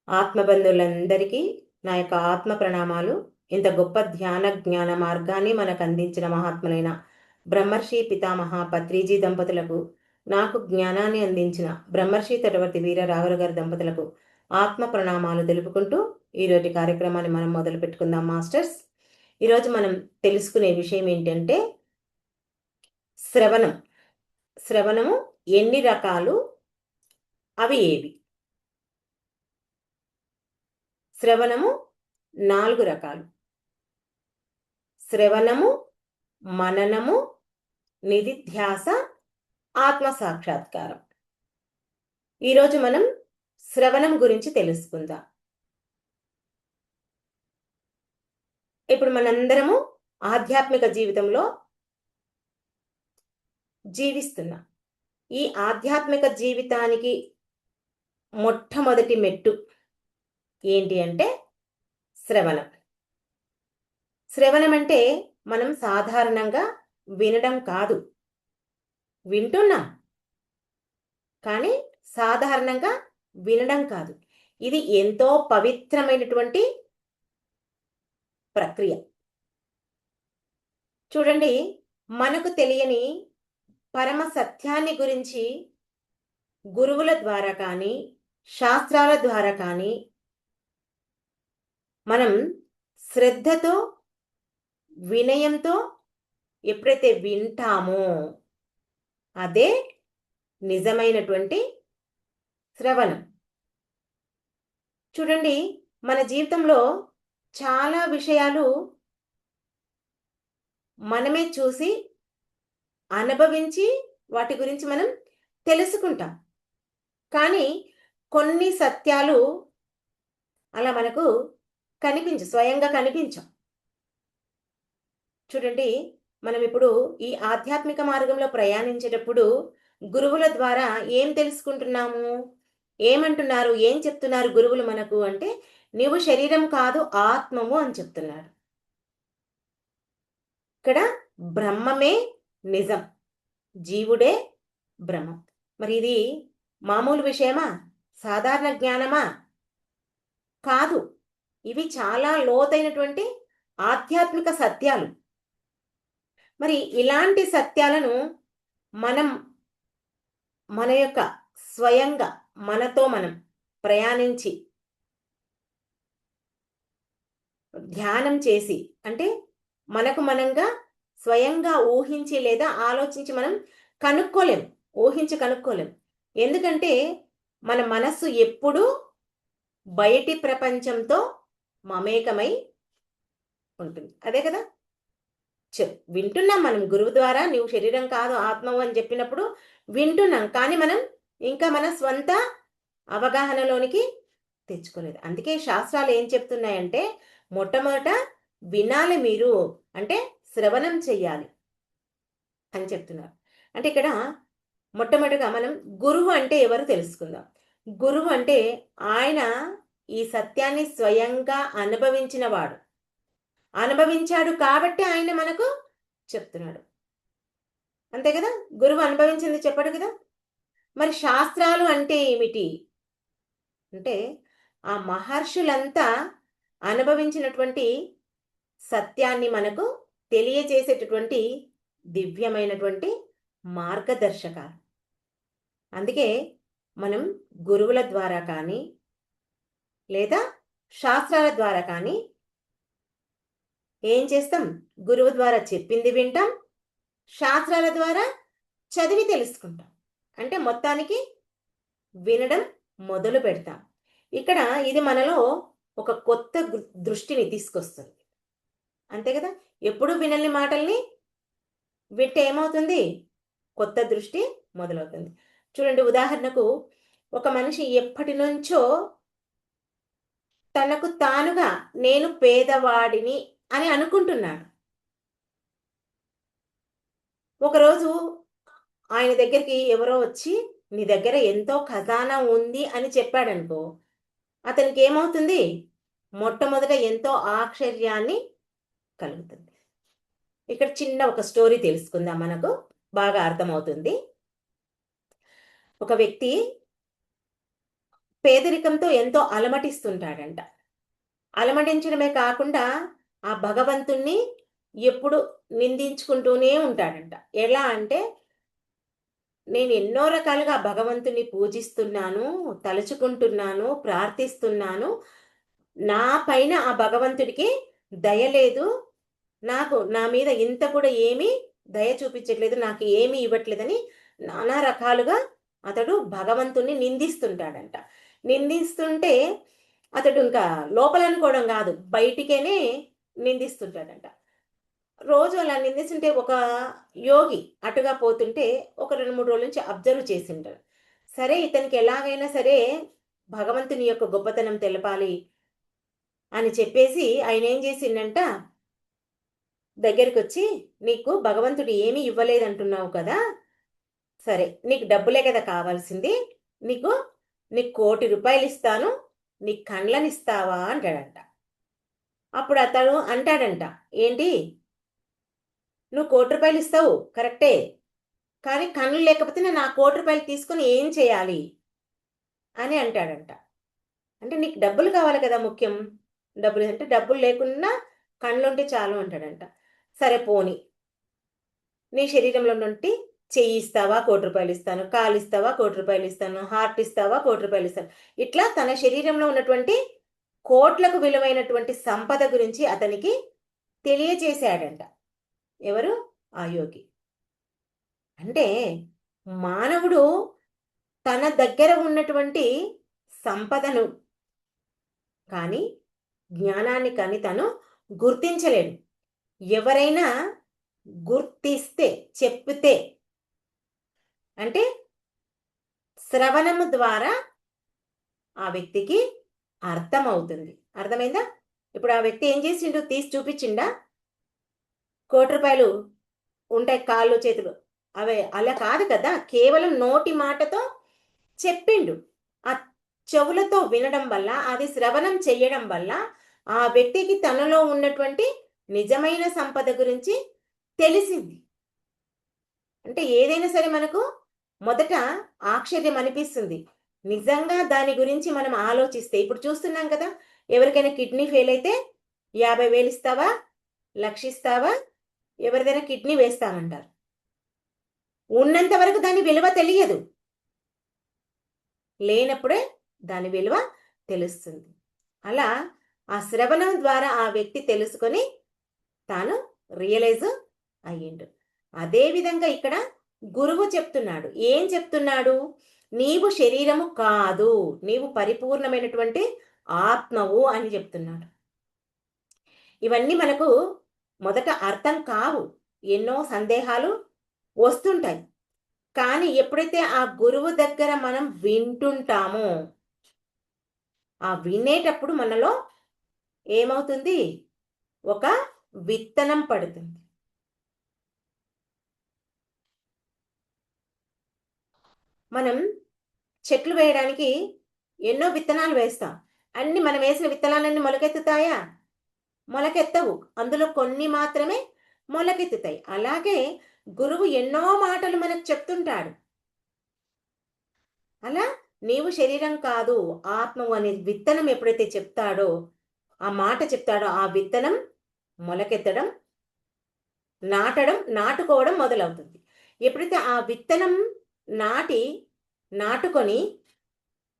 ఆత్మబంధువులందరికీ నా యొక్క ఆత్మ ప్రణామాలు. ఇంత గొప్ప ధ్యాన జ్ఞాన మార్గాన్ని మనకు అందించిన మహాత్ములైన బ్రహ్మర్షి పితామహ పత్రిజీ దంపతులకు, నాకు జ్ఞానాన్ని అందించిన బ్రహ్మర్షి తటవర్తి వీర రాఘవ గారి దంపతులకు ఆత్మ ప్రణామాలు తెలుపుకుంటూ ఈరోజు కార్యక్రమాన్ని మనం మొదలు పెట్టుకుందాం మాస్టర్స్. ఈరోజు మనం తెలుసుకునే విషయం ఏంటంటే శ్రవణం. శ్రవణము ఎన్ని రకాలు, అవి ఏవి? శ్రవణము 4 రకాలు. శ్రవణము, మననము, నిధిధ్యాస, ఆత్మ సాక్షాత్కారం. ఈరోజు మనం శ్రవణం గురించి తెలుసుకుందాం. ఇప్పుడు మనందరము ఆధ్యాత్మిక జీవితంలో జీవిస్తున్నాం. ఈ ఆధ్యాత్మిక జీవితానికి మొట్టమొదటి మెట్టు ఏంటి అంటే శ్రవణం. శ్రవణం అంటే మనం సాధారణంగా వినడం కాదు, వింటున్నాం కానీ సాధారణంగా వినడం కాదు. ఇది ఎంతో పవిత్రమైనటువంటి ప్రక్రియ. చూడండి, మనకు తెలియని పరమ సత్యాన్ని గురించి గురువుల ద్వారా కానీ శాస్త్రాల ద్వారా కానీ మనం శ్రద్ధతో వినయంతో ఎప్పుడైతే వింటామో అదే నిజమైనటువంటి శ్రవణం. చూడండి, మన జీవితంలో చాలా విషయాలు మనమే చూసి అనుభవించి వాటి గురించి మనం తెలుసుకుంటాం. కానీ కొన్ని సత్యాలు అలా మనకు స్వయంగా కనిపించవు. చూడండి, మనం ఇప్పుడు ఈ ఆధ్యాత్మిక మార్గంలో ప్రయాణించేటప్పుడు గురువుల ద్వారా ఏం తెలుసుకుంటున్నాము? ఏమంటున్నారు, ఏం చెప్తున్నారు గురువులు మనకు అంటే, నీవు శరీరం కాదు ఆత్మము అని చెప్తున్నారు. ఇక్కడ బ్రహ్మమే నిజం, జీవుడే బ్రహ్మం. మరి ఇది మామూలు విషయమా? సాధారణ జ్ఞానమా? కాదు. ఇవి చాలా లోతైనటువంటి ఆధ్యాత్మిక సత్యాలు. మరి ఇలాంటి సత్యాలను మనం మన యొక్క స్వయంగా మనతో మనం ప్రయాణించి ధ్యానం చేసి, అంటే మనకు మనంగా స్వయంగా ఊహించి లేదా ఆలోచించి మనం కనుక్కోలేం, ఊహించి కనుక్కోలేం. ఎందుకంటే మన మనస్సు ఎప్పుడూ బయటి ప్రపంచంతో మమేకమై ఉంటుంది. అదే కదా వింటున్నాం మనం గురువు ద్వారా, నీవు శరీరం కాదు ఆత్మవు అని చెప్పినప్పుడు వింటున్నాం, కానీ మనం ఇంకా మన స్వంత అవగాహనలోనికి తెచ్చుకోలేదు. అందుకే శాస్త్రాలు ఏం చెప్తున్నాయంటే, మొట్టమొదట వినాలి మీరు, అంటే శ్రవణం చెయ్యాలి అని చెప్తున్నారు. అంటే ఇక్కడ మొట్టమొదటిగా మనం గురువు అంటే ఎవరు తెలుసుకుందాం. గురువు అంటే ఆయన ఈ సత్యాన్ని స్వయంగా అనుభవించాడు కాబట్టి ఆయన మనకు చెప్తున్నాడు. అంతే కదా, గురువు అనుభవించింది చెప్పడు కదా. మరి శాస్త్రాలు అంటే ఏమిటి అంటే, ఆ మహర్షులంతా అనుభవించినటువంటి సత్యాన్ని మనకు తెలియజేసేటటువంటి దివ్యమైనటువంటి మార్గదర్శకాలు. అందుకే మనం గురువుల ద్వారా కానీ లేదా శాస్త్రాల ద్వారా కానీ ఏం చేస్తాం? గురువు ద్వారా చెప్పింది వింటాం, శాస్త్రాల ద్వారా చదివి తెలుసుకుంటాం. అంటే మొత్తానికి వినడం మొదలు పెడతాం. ఇక్కడ ఇది మనలో ఒక కొత్త దృష్టిని తీసుకొస్తుంది. అంతే కదా, ఎప్పుడు వినని మాటల్ని వింటే ఏమవుతుంది? కొత్త దృష్టి మొదలవుతుంది. చూడండి, ఉదాహరణకు ఒక మనిషి ఎప్పటి నుంచో తనకు తానుగా నేను పేదవాడిని అని అనుకుంటున్నాడు. ఒకరోజు ఆయన దగ్గరికి ఎవరో వచ్చి నీ దగ్గర ఎంతో ఖజానా ఉంది అని చెప్పాడనుకో, అతనికి ఏమవుతుంది? మొట్టమొదట ఎంతో ఆశ్చర్యాన్ని కలుగుతుంది. ఇక్కడ చిన్న ఒక స్టోరీ తెలుసుకుందాం, మనకు బాగా అర్థమవుతుంది. ఒక వ్యక్తి పేదరికంతో ఎంతో అలమటిస్తుంటాడంట. అలమటించడమే కాకుండా ఆ భగవంతుణ్ణి ఎప్పుడు నిందించుకుంటూనే ఉంటాడంట. ఎలా అంటే, నేను ఎన్నో రకాలుగా భగవంతుని పూజిస్తున్నాను, తలుచుకుంటున్నాను, ప్రార్థిస్తున్నాను. నా పైన ఆ భగవంతుడికి దయ లేదు. నా మీద ఇంత కూడా ఏమీ దయ చూపించట్లేదు, నాకు ఏమీ ఇవ్వట్లేదని నానా రకాలుగా అతడు భగవంతుణ్ణి నిందిస్తుంటాడంట. నిందిస్తుంటే అతడు ఇంకా లోపల అనుకోవడం కాదు, బయటికేనే నిందిస్తుంటాడంట. రోజు అలా నిందిస్తుంటే ఒక యోగి అటుగా పోతుంటే ఒక 2, 3 రోజుల నుంచి అబ్జర్వ్ చేసింటాడు. సరే ఇతనికి ఎలాగైనా సరే భగవంతుని యొక్క గొప్పతనం తెలపాలి అని చెప్పేసి ఆయన ఏం చేసిండంట, దగ్గరికొచ్చి, నీకు భగవంతుడు ఏమీ ఇవ్వలేదంటున్నావు కదా, సరే నీకు డబ్బులే కదా కావాల్సింది, నీకు నీకు ₹1,00,00,000 ఇస్తాను, నీ కండ్లని ఇస్తావా అంటాడంట. అప్పుడు అతడు అంటాడంట, ఏంటి, నువ్వు ₹1,00,00,000 ఇస్తావు కరెక్టే, కానీ కళ్ళు లేకపోతే నేను ఆ ₹1,00,00,000 తీసుకొని ఏం చేయాలి అని అంటాడంట. అంటే నీకు డబ్బులు కావాలి కదా ముఖ్యం, డబ్బులు అంటే డబ్బులు లేకున్నా కళ్ళుంటే చాలు అంటాడంట. సరే పోనీ, నీ శరీరంలో నుండి చెయ్యి ఇస్తావా ₹1,00,00,000 ఇస్తాను, కాలు ఇస్తావా ₹1,00,00,000 ఇస్తాను, హార్ట్ ఇస్తావా ₹1,00,00,000 ఇస్తాను. ఇట్లా తన శరీరంలో ఉన్నటువంటి కోట్లకు విలువైనటువంటి సంపద గురించి అతనికి తెలియచేశాడంట. ఎవరు? ఆ యోగి. అంటే మానవుడు తన దగ్గర ఉన్నటువంటి సంపదను కానీ, జ్ఞానాన్ని కానీ తను గుర్తించలేడు. ఎవరైనా గుర్తిస్తే, చెప్తే, అంటే శ్రవణము ద్వారా ఆ వ్యక్తికి అర్థమవుతుంది. అర్థమైందా? ఇప్పుడు ఆ వ్యక్తి ఏం చేసిండు, తీసి చూపించిండా? ₹1,00,00,000 ఉంటాయి కాళ్ళు చేతులు, అవే అలా కాదు కదా, కేవలం నోటి మాటతో చెప్పిండు. ఆ చెవులతో వినడం వల్ల, అది శ్రవణం చెయ్యడం వల్ల ఆ వ్యక్తికి తనలో ఉన్నటువంటి నిజమైన సంపద గురించి తెలిసింది. అంటే ఏదైనా సరే మనకు మొదట ఆశ్చర్యం అనిపిస్తుంది. నిజంగా దాని గురించి మనం ఆలోచిస్తే, ఇప్పుడు చూస్తున్నాం కదా, ఎవరికైనా కిడ్నీ ఫెయిల్ అయితే 50,000 ఇస్తావా, 1,00,000 ఇస్తావా, ఎవరిదైనా కిడ్నీ వేస్తామంటారు. ఉన్నంత వరకు దాని విలువ తెలియదు, లేనప్పుడే దాని విలువ తెలుస్తుంది. అలా ఆ శ్రవణం ద్వారా ఆ వ్యక్తి తెలుసుకొని తాను రియలైజ్ అయ్యిండు. అదేవిధంగా ఇక్కడ గురువు చెప్తున్నాడు. ఏం చెప్తున్నాడు? నీవు శరీరము కాదు, నీవు పరిపూర్ణమైనటువంటి ఆత్మవు అని చెప్తున్నాడు. ఇవన్నీ మనకు మొదట అర్థం కావు, ఎన్నో సందేహాలు వస్తుంటాయి. కానీ ఎప్పుడైతే ఆ గురువు దగ్గర మనం వింటుంటామో, ఆ వినేటప్పుడు మనలో ఏమవుతుంది? ఒక విత్తనం పడుతుంది. మనం చెట్లు వేయడానికి ఎన్నో విత్తనాలు వేస్తాం. అన్ని మనం వేసిన విత్తనాలన్నీ మొలకెత్తుతాయా? మొలకెత్తవు. అందులో కొన్ని మాత్రమే మొలకెత్తుతాయి. అలాగే గురువు ఎన్నో మాటలు మనకు చెప్తుంటాడు. అలా నీవు శరీరం కాదు, ఆత్మవు అనే విత్తనం ఎప్పుడైతే చెప్తాడో, ఆ మాట చెప్తాడో, ఆ విత్తనం మొలకెత్తడం, నాటుకోవడం మొదలవుతుంది. ఎప్పుడైతే ఆ విత్తనం నాటుకొని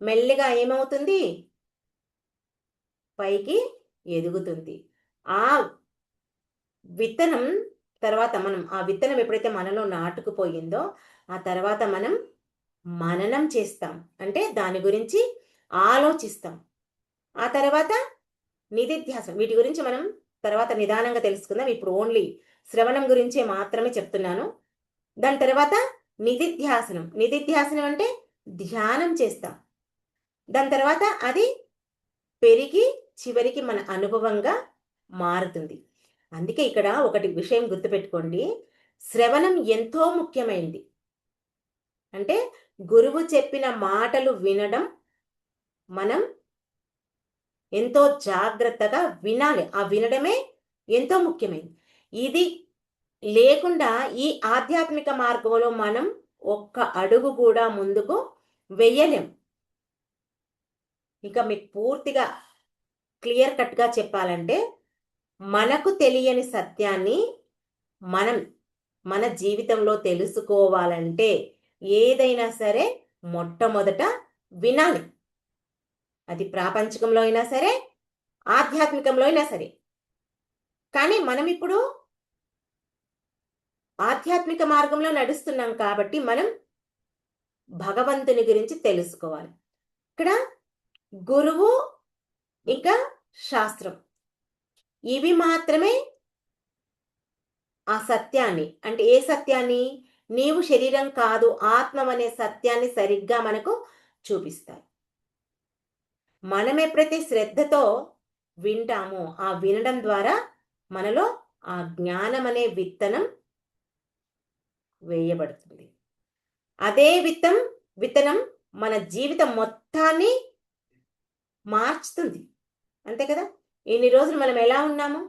మెల్లిగా ఏమవుతుంది? పైకి ఎదుగుతుంది. ఆ విత్తనం తర్వాత ఆ విత్తనం ఎప్పుడైతే మనలో నాటుకుపోయిందో, ఆ తర్వాత మనం మననం చేస్తాం. అంటే దాని గురించి ఆలోచిస్తాం. ఆ తర్వాత నిధిధ్యాసనం. వీటి గురించి మనం తర్వాత నిదానంగా తెలుసుకుందాం. ఇప్పుడు ఓన్లీ శ్రవణం గురించే మాత్రమే చెప్తున్నాను. దాని తర్వాత నిధిధ్యాసనం. నిధిధ్యాసనం అంటే ధ్యానం చేస్తాం. దాని తర్వాత అది పెరిగి చివరికి మన అనుభవంగా మారుతుంది. అందుకే ఇక్కడ ఒకటి విషయం గుర్తుపెట్టుకోండి. శ్రవణం ఎంతో ముఖ్యమైనది. అంటే గురువు చెప్పిన మాటలు వినడం మనం ఎంతో జాగ్రత్తగా వినాలి. ఆ వినడమే ఎంతో ముఖ్యమైనది. ఇది లేకుండా ఈ ఆధ్యాత్మిక మార్గంలో మనం ఒక్క అడుగు కూడా ముందుకు వెయ్యలేం. ఇక మీకు పూర్తిగా క్లియర్ కట్గా చెప్పాలంటే, మనకు తెలియని సత్యాన్ని మనం మన జీవితంలో తెలుసుకోవాలంటే ఏదైనా సరే మొట్టమొదట వినాలి. అది ప్రాపంచికంలో అయినా సరే, ఆధ్యాత్మికంలో అయినా సరే. కానీ మనం ఇప్పుడు ఆధ్యాత్మిక మార్గంలో నడుస్తున్నాం కాబట్టి మనం భగవంతుని గురించి తెలుసుకోవాలి. ఇక్కడ గురువు ఇంకా శాస్త్రం ఇవి మాత్రమే ఆ సత్యాన్ని, అంటే ఏ సత్యాన్ని? నీవు శరీరం కాదు ఆత్మవనే సత్యాన్ని సరిగ్గా మనకు చూపిస్తాయి. మనం ఎప్పుడైతే శ్రద్ధతో వింటామో ఆ వినడం ద్వారా మనలో ఆ జ్ఞానం అనే విత్తనం వేయబడుతుంది. అదే విత్తనం మన జీవితం మొత్తాన్ని మార్చుతుంది. అంతే కదా? ఇన్ని రోజులు మనం ఎలా ఉన్నాము?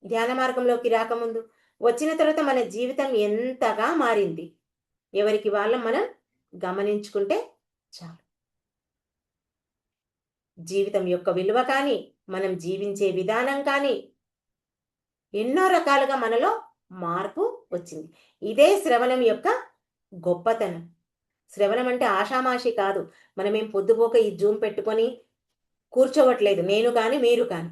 ధ్యాన మార్గంలోకి రాకముందు, వచ్చిన తర్వాత మన జీవితం ఎంతగా మారింది. ఎవరికి వాళ్ళం మనం గమనించుకుంటే చాలు. జీవితం యొక్క విలువ కానీ, మనం జీవించే విధానం కానీ ఎన్నో రకాలుగా మనలో మార్పు వచ్చింది. ఇదే శ్రవణం యొక్క గొప్పతనం. శ్రవణం అంటే ఆషామాషి కాదు. మనమేం పొద్దుపోక ఈ జూమ్ పెట్టుకొని కూర్చోవట్లేదు. నేను కానీ, మీరు కానీ.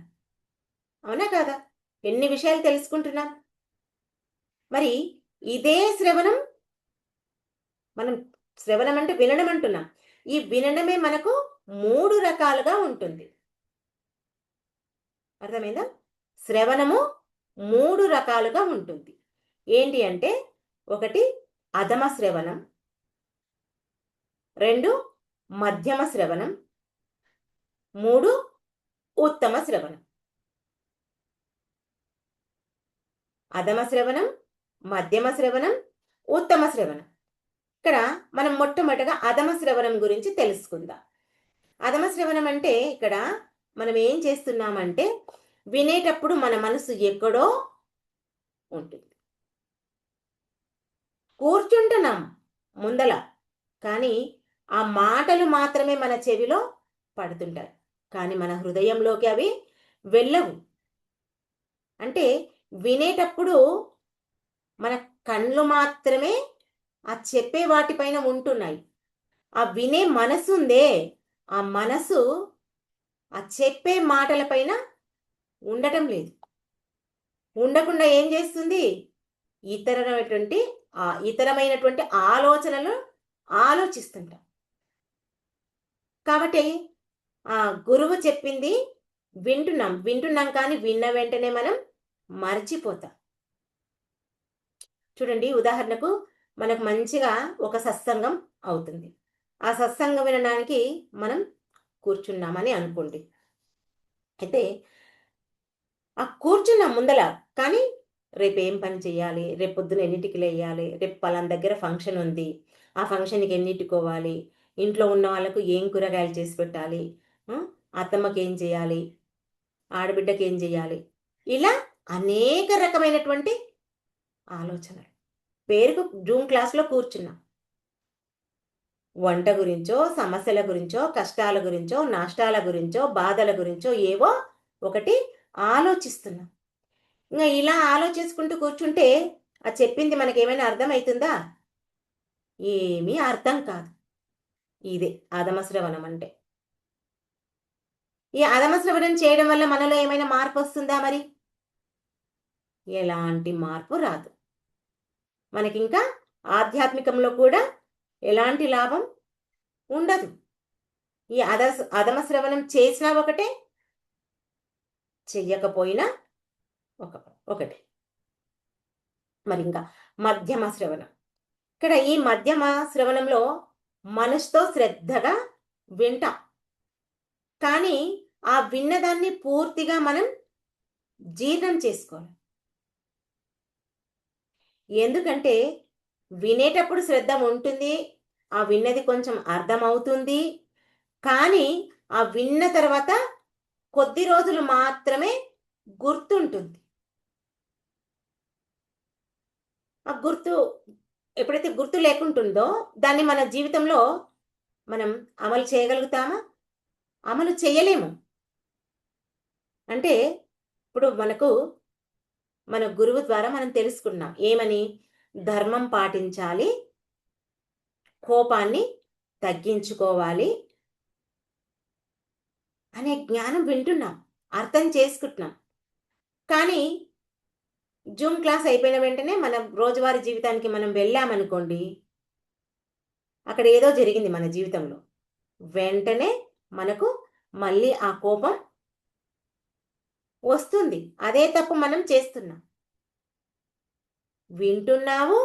అవునా కాదా? ఎన్ని విషయాలు తెలుసుకుంటున్నాం. మరి ఇదే శ్రవణం, మనం శ్రవణం అంటే వినడం అంటున్నాం. ఈ వినడమే మనకు 3 రకాలుగా ఉంటుంది. అర్థమైందా? శ్రవణము 3 రకాలుగా ఉంటుంది. ఏంటి అంటే, 1 అధమ శ్రవణం, 2 మధ్యమ శ్రవణం, 3 ఉత్తమ శ్రవణం. అధమ శ్రవణం, మధ్యమ శ్రవణం, ఉత్తమ శ్రవణం. ఇక్కడ మనం మొట్టమొదటగా అధమ శ్రవణం గురించి తెలుసుకుందాం. అధమ శ్రవణం అంటే ఇక్కడ మనం ఏం చేస్తున్నామంటే, వినేటప్పుడు మన మనసు ఎక్కడో ఉంటుంది. కూర్చుంటున్నాం ముందల, కానీ ఆ మాటలు మాత్రమే మన చెవిలో పడుతుంటాయి. కానీ మన హృదయంలోకి అవి వెళ్ళవు. అంటే వినేటప్పుడు మన కళ్ళు మాత్రమే ఆ చెప్పే వాటిపైన ఉంటున్నాయి. ఆ వినే మనసు ఉందే, ఆ మనసు ఆ చెప్పే మాటలపైన ఉండటం లేదు. ఉండకుండా ఏం చేస్తుంది? ఇతరమైనటువంటి ఆలోచనలు ఆలోచిస్తుంటాం. కాబట్టి ఆ గురువు చెప్పింది వింటున్నాం కానీ విన్న వెంటనే మనం మర్చిపోతాం. చూడండి, ఉదాహరణకు మనకు మంచిగా ఒక సత్సంగం అవుతుంది. ఆ సత్సంగం వినడానికి మనం కూర్చున్నామని అనుకోండి. అయితే ఆ కూర్చున్నాం ముందల, కానీ రేపు ఏం పని చేయాలి, రేపు పొద్దున ఎన్నిటికి లేయాలి, రేపు పలానా దగ్గర ఫంక్షన్ ఉంది, ఆ ఫంక్షన్కి ఎన్నిటికోవాలి, ఇంట్లో ఉన్న వాళ్ళకు ఏం కూరగాయలు చేసి పెట్టాలి, అత్తమ్మకి ఏం చేయాలి, ఆడబిడ్డకి ఏం చేయాలి, ఇలా అనేక రకమైనటువంటి ఆలోచనలు. పేరుకు జూమ్ క్లాస్లో కూర్చున్నాం. వంట గురించో, సమస్యల గురించో, కష్టాల గురించో, నష్టాల గురించో, బాధల గురించో ఏవో ఒకటి ఆలోచిస్తున్నాం. ఇంకా ఇలా ఆలోచించుకుంటూ కూర్చుంటే ఆ చెప్పింది మనకేమైనా అర్థమవుతుందా? ఏమీ అర్థం కాదు. ఇదే అధమ శ్రవణం అంటే. ఈ అధమ శ్రవణం చేయడం వల్ల మనలో ఏమైనా మార్పు వస్తుందా? మరి ఎలాంటి మార్పు రాదు. మనకింకా ఆధ్యాత్మికంలో కూడా ఎలాంటి లాభం ఉండదు. ఈ అధమ శ్రవణం చేసినా ఒకటే, చెయ్యకపోయినా ఒకటే. మరి ఇంకా మధ్యమ శ్రవణం. ఇక్కడ ఈ మధ్యమ శ్రవణంలో మనసుతో శ్రద్ధగా వింటాం, కానీ ఆ విన్నదాన్ని పూర్తిగా మనం జీర్ణం చేసుకోవాలి. ఎందుకంటే వినేటప్పుడు శ్రద్ధ ఉంటుంది, ఆ విన్నది కొంచెం అర్థమవుతుంది, కానీ ఆ విన్న తర్వాత కొద్ది రోజులు మాత్రమే గుర్తుంటుంది. ఆ ఎప్పుడైతే గుర్తు లేకుంటుందో దాన్ని మన జీవితంలో మనం అమలు చేయగలుగుతామా? అమలు చేయలేము. అంటే ఇప్పుడు మన గురువు ద్వారా మనం తెలుసుకున్నాం ఏమని, ధర్మం పాటించాలి, కోపాన్ని తగ్గించుకోవాలి అనే జ్ఞానం వింటున్నాం, అర్థం చేసుకుంటున్నాం. కానీ జూమ్ క్లాస్ అయిపోయిన వెంటనే మన రోజువారీ జీవితానికి మనం వెళ్ళామనుకోండి, అక్కడ ఏదో జరిగింది మన జీవితంలో, వెంటనే మనకు మళ్ళీ ఆ కోపం వస్తుంది. అదే తప్పు మనం చేస్తున్నాం. వింటున్నావు,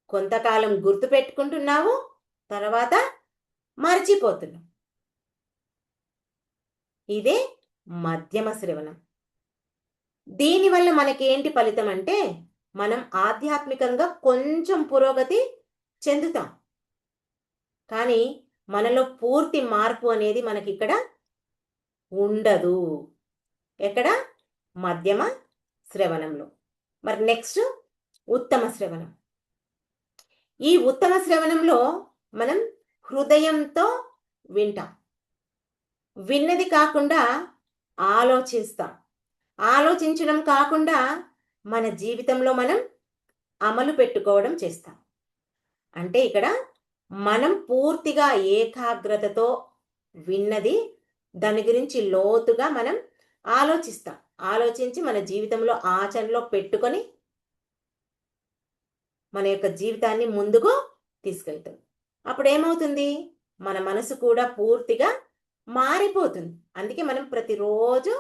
కొంతకాలం గుర్తుపెట్టుకుంటున్నావు, తర్వాత మర్చిపోతున్నాం. ఇదే మధ్యమ శ్రవణం. దీనివల్ల మనకేంటి ఫలితం అంటే, మనం ఆధ్యాత్మికంగా కొంచెం పురోగతి చెందుతాం. కానీ మనలో పూర్తి మార్పు అనేది మనకిక్కడ ఉండదు. ఎక్కడ? మధ్యమ శ్రవణంలో. మరి నెక్స్ట్ ఉత్తమ శ్రవణం. ఈ ఉత్తమ శ్రవణంలో మనం హృదయంతో వింటాం. విన్నది కాకుండా ఆలోచిస్తాం. ఆలోచించడం కాకుండా మన జీవితంలో మనం అమలు పెట్టుకోవడం చేస్తాం. అంటే ఇక్కడ మనం పూర్తిగా ఏకాగ్రతతో విన్నది, దాని గురించి లోతుగా మనం ఆలోచిస్తాం. ఆలోచించి మన జీవితంలో ఆచరణలో పెట్టుకొని మన యొక్క జీవితాన్ని ముందుకు తీసుకెళ్తాం. అప్పుడు ఏమవుతుంది? మన మనసు కూడా పూర్తిగా మారిపోతుంది. అందుకే మనం ప్రతిరోజు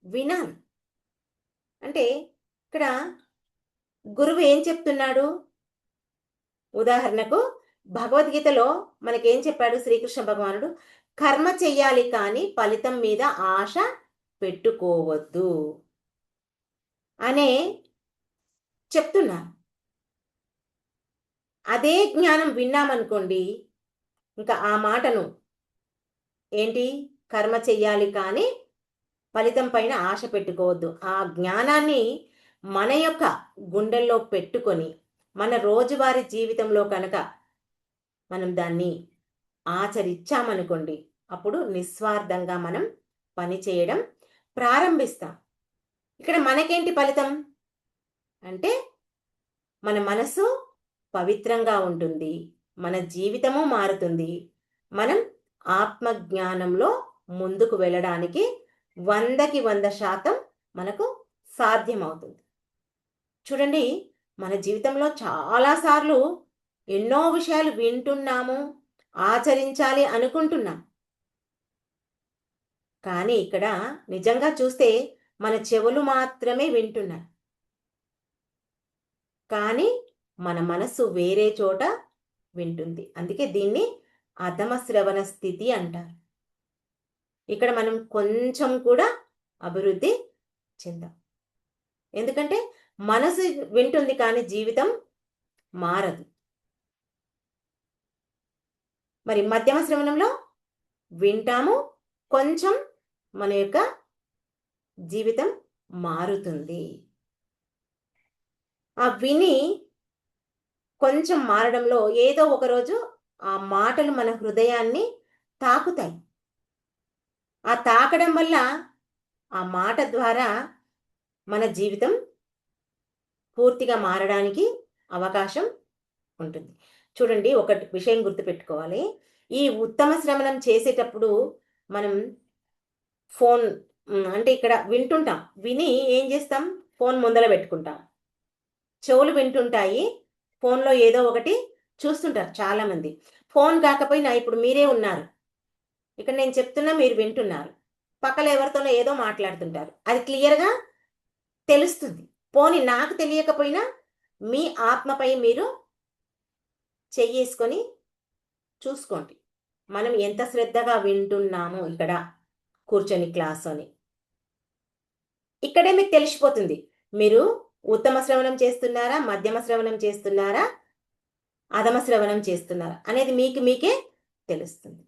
వినాలి. అంటే ఇక్కడ గురువు ఏం చెప్తున్నాడు? ఉదాహరణకు భగవద్గీతలో మనకేం చెప్పాడు శ్రీకృష్ణ భగవానుడు? కర్మ చెయ్యాలి కానీ ఫలితం మీద ఆశ పెట్టుకోవద్దు అనే చెప్తున్నారు. అదే జ్ఞానం విన్నామనుకోండి, ఇంకా ఆ మాటను ఏంటి, కర్మ చెయ్యాలి కానీ ఫలితం పైన ఆశ పెట్టుకోవద్దు, ఆ జ్ఞానాన్ని మన యొక్క గుండెల్లో పెట్టుకొని మన రోజువారీ జీవితంలో కనుక మనం దాన్ని ఆచరించామనుకోండి, అప్పుడు నిస్వార్థంగా మనం పని చేయడం ప్రారంభిస్తాం. ఇక్కడ మనకేంటి ఫలితం అంటే, మన మనసు పవిత్రంగా ఉంటుంది, మన జీవితము మారుతుంది, మనం ఆత్మజ్ఞానంలో ముందుకు వెళ్ళడానికి 100కి 100% మనకు సాధ్యమవుతుంది. చూడండి, మన జీవితంలో చాలాసార్లు ఎన్నో విషయాలు వింటున్నాము, ఆచరించాలి అనుకుంటున్నాం. కానీ ఇక్కడ నిజంగా చూస్తే మన చెవులు మాత్రమే వింటున్నాయి, కానీ మన మనస్సు వేరే చోట వింటుంది. అందుకే దీన్ని అధమ శ్రవణ స్థితి అంటారు. ఇక్కడ మనం కొంచెం కూడా అభివృద్ధి చెందాం. ఎందుకంటే మనసు వింటుంది కానీ జీవితం మారదు. మరి మధ్యమ శ్రవణంలో వింటాము, కొంచెం మన యొక్క జీవితం మారుతుంది. ఆ విని కొంచెం మారడంలో ఏదో ఒకరోజు ఆ మాటలు మన హృదయాన్ని తాకుతాయి. ఆ తాకడం వల్ల ఆ మాట ద్వారా మన జీవితం పూర్తిగా మారడానికి అవకాశం ఉంటుంది. చూడండి, ఒక విషయం గుర్తుపెట్టుకోవాలి. ఈ ఉత్తమ శ్రవణం చేసేటప్పుడు మనం ఫోన్ అంటే ఇక్కడ వింటుంటాం, విని ఏం చేస్తాం, ఫోన్ ముందర పెట్టుకుంటాం, చెవులు వింటుంటాయి, ఫోన్లో ఏదో ఒకటి చూస్తుంటారు చాలామంది. ఫోన్ కాకపోయినా ఇప్పుడు మీరే ఉన్నారు, ఇక్కడ నేను చెప్తున్నా మీరు వింటున్నారు, పక్కన ఎవరితోనో ఏదో మాట్లాడుతుంటారు, అది క్లియర్గా తెలుస్తుంది. పోనీ నాకు తెలియకపోయినా మీ ఆత్మపై మీరు చెయ్యేసుకొని చూసుకోండి, మనం ఎంత శ్రద్ధగా వింటున్నాము ఇక్కడ కూర్చొని క్లాస్ అని. ఇక్కడే మీకు తెలిసిపోతుంది, మీరు ఉత్తమ శ్రవణం చేస్తున్నారా, మధ్యమ శ్రవణం చేస్తున్నారా, అధమ శ్రవణం చేస్తున్నారా అనేది మీకే తెలుస్తుంది.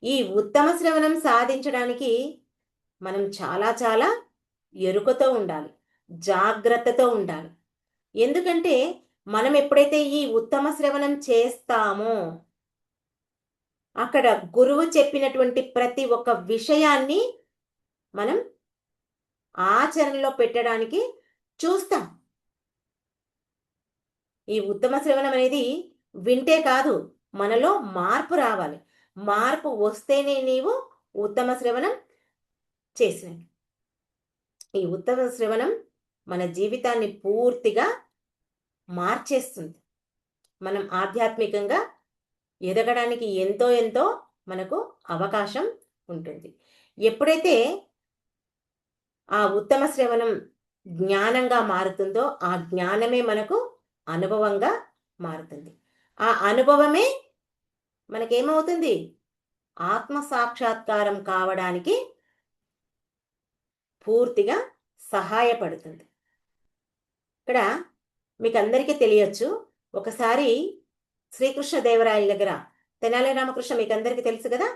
ఈ ఉత్తమ శ్రవణం సాధించడానికి మనం చాలా చాలా ఎరుకతో ఉండాలి, జాగ్రత్తతో ఉండాలి. ఎందుకంటే మనం ఎప్పుడైతే ఈ ఉత్తమ శ్రవణం చేస్తామో అక్కడ గురువు చెప్పినటువంటి ప్రతి ఒక్క విషయాన్ని మనం ఆచరణలో పెట్టడానికి చూస్తాం. ఈ ఉత్తమ శ్రవణం అనేది వింటే కాదు, మనలో మార్పు రావాలి. మార్పు వస్తేనే నీవు ఉత్తమ శ్రవణం చేసినవి. ఈ ఉత్తమ శ్రవణం మన జీవితాన్ని పూర్తిగా మార్చేస్తుంది. మనం ఆధ్యాత్మికంగా ఎదగడానికి ఎంతో ఎంతో మనకు అవకాశం ఉంటుంది. ఎప్పుడైతే ఆ ఉత్తమ శ్రవణం జ్ఞానంగా మారుతుందో ఆ జ్ఞానమే మనకు అనుభవంగా మారుతుంది. ఆ అనుభవమే మనకేమవుతుంది? ఆత్మ సాక్షాత్కారం కావడానికి పూర్తిగా సహాయపడుతుంది. ఇక్కడ మీకు అందరికీ తెలియచ్చు, ఒకసారి శ్రీకృష్ణదేవరాయల దగ్గర తెనాలి రామకృష్ణ మీకు అందరికీ తెలుసు కదా,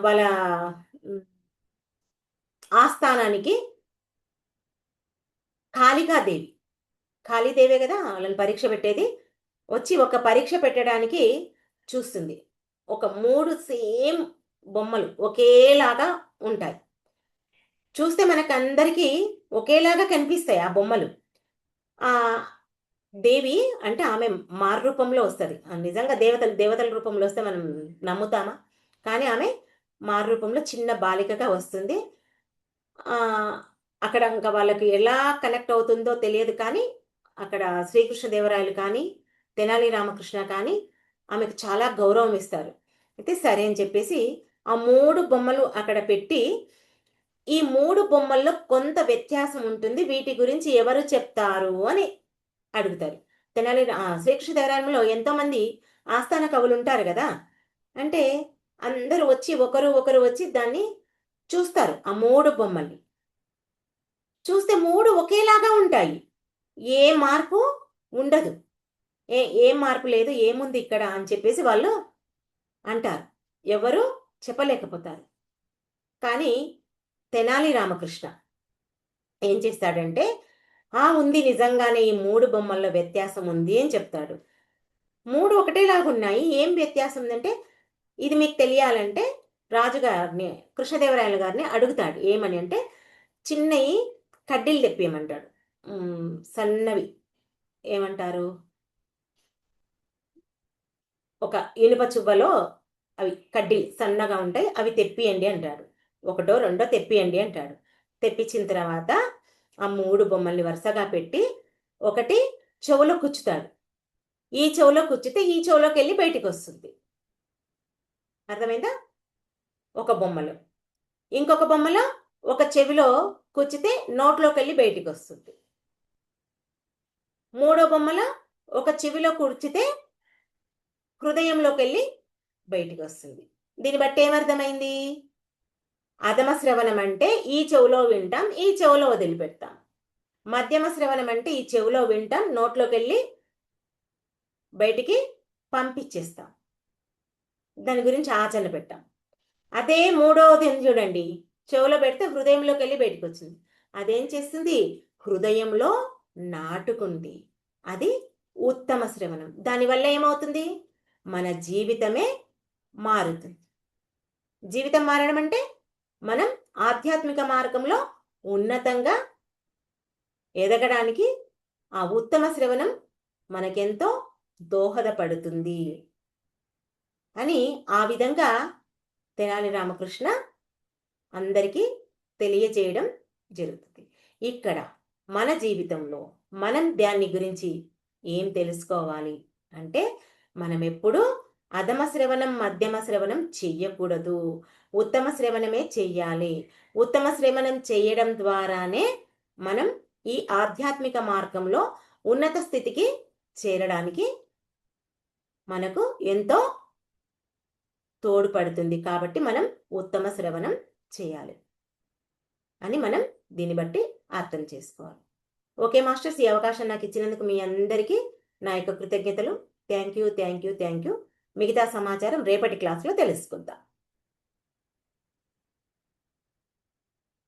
వాళ్ళ ఆస్థానానికి కాళీదేవే కదా వాళ్ళని పరీక్ష పెట్టేది, వచ్చి ఒక పరీక్ష పెట్టడానికి చూస్తుంది. ఒక 3 సేమ్ బొమ్మలు ఒకేలాగా ఉంటాయి. చూస్తే మనకందరికీ ఒకేలాగా కనిపిస్తాయి ఆ బొమ్మలు. ఆ దేవి అంటే ఆమె మారు రూపంలో వస్తుంది. నిజంగా దేవతల రూపంలో వస్తే మనం నమ్ముతామా? కానీ ఆమె మారు రూపంలో చిన్న బాలికగా వస్తుంది. అక్కడ ఇంకా వాళ్ళకి ఎలా కనెక్ట్ అవుతుందో తెలియదు, కానీ అక్కడ శ్రీకృష్ణదేవరాయలు కానీ తెనాలి రామకృష్ణ కానీ ఆమెకు చాలా గౌరవం ఇస్తారు. అయితే సరే అని చెప్పేసి ఆ 3 బొమ్మలు అక్కడ పెట్టి, ఈ 3 బొమ్మల్లో కొంత వ్యత్యాసం ఉంటుంది, వీటి గురించి ఎవరు చెప్తారు అని అడుగుతారు. శ్రీకృష్ణదేవరాయలంలో ఎంతోమంది ఆస్థాన కవులు ఉంటారు కదా, అంటే అందరూ వచ్చి ఒకరు వచ్చి దాన్ని చూస్తారు. ఆ 3 బొమ్మల్ని చూస్తే 3 ఒకేలాగా ఉంటాయి, ఏ మార్పు ఉండదు. ఏం మార్పు లేదు, ఏముంది ఇక్కడ అని చెప్పేసి వాళ్ళు అంటారు. ఎవరు చెప్పలేకపోతారు. కానీ తెనాలి రామకృష్ణ ఏం చేస్తాడంటే, ఉంది నిజంగానే ఈ 3 బొమ్మల్లో వ్యత్యాసం ఉంది అని చెప్తాడు. 3 ఒకటేలాగా ఉన్నాయి, ఏం వ్యత్యాసం ఉందంటే, ఇది మీకు తెలియాలంటే రాజుగారిని కృష్ణదేవరాయల గారిని అడుగుతాడు. ఏమని అంటే, చిన్నవి కడ్డీలు తెప్పియమంటాడు. సన్నవి ఏమంటారు, ఒక ఇనుప చువ్వలో అవి కడ్డీలు సన్నగా ఉంటాయి, అవి తెప్పియండి అంటాడు. 1 2 తెప్పియండి అంటాడు. తెప్పించిన తర్వాత ఆ 3 బొమ్మల్ని వరుసగా పెట్టి ఒకటి చెవులో కుచ్చుతాడు. ఈ చెవులో కుచ్చితే ఈ చెవులోకి వెళ్ళి బయటికి వస్తుంది. అర్థమైందా? ఒక బొమ్మలో. ఇంకొక బొమ్మలో ఒక చెవిలో కుచ్చితే నోట్లోకి వెళ్ళి బయటికి వస్తుంది. 3వ బొమ్మలో ఒక చెవిలో కుర్చితే హృదయంలోకి వెళ్ళి బయటికి వస్తుంది. దీన్ని బట్టి ఏమర్థమైంది? అధమ శ్రవణం అంటే ఈ చెవులో వింటాం, ఈ చెవులో వదిలిపెడతాం. మధ్యమ శ్రవణం అంటే ఈ చెవులో వింటాం, నోట్లోకి వెళ్ళి బయటికి పంపించేస్తాం. దాని గురించి ఆచరణ పెట్టాం. అదే 3వది చూడండి, చెవులో పెడితే హృదయంలోకి వెళ్ళి బయటికి వచ్చింది. అదేం చేస్తుంది? హృదయంలో నాటుకుంది. అది ఉత్తమ శ్రవణం. దానివల్ల ఏమవుతుంది? మన జీవితమే మారుతుంది. జీవితం మారడం అంటే మనం ఆధ్యాత్మిక మార్గంలో ఉన్నతంగా ఎదగడానికి ఆ ఉత్తమ శ్రవణం మనకెంతో దోహదపడుతుంది అని ఆ విధంగా తెనాలి రామకృష్ణ అందరికీ తెలియజేయడం జరుగుతుంది. ఇక్కడ మన జీవితంలో మనం దాని గురించి ఏం తెలుసుకోవాలి అంటే, మనం ఎప్పుడూ అధమ శ్రవణం మధ్యమ శ్రవణం చెయ్యకూడదు, ఉత్తమ శ్రవణమే చెయ్యాలి. ఉత్తమ శ్రవణం చేయడం ద్వారానే మనం ఈ ఆధ్యాత్మిక మార్గంలో ఉన్నత స్థితికి చేరడానికి మనకు ఎంతో తోడ్పడుతుంది. కాబట్టి మనం ఉత్తమ శ్రవణం చేయాలి అని మనం దీన్ని బట్టి అర్థం చేసుకోవాలి. ఓకే మాస్టర్స్, ఈ అవకాశం నాకు ఇచ్చినందుకు మీ అందరికీ నా యొక్క కృతజ్ఞతలు. Thank you. మిగతా సమాచారం రేపటి క్లాస్లో తెలుసుకుందాం.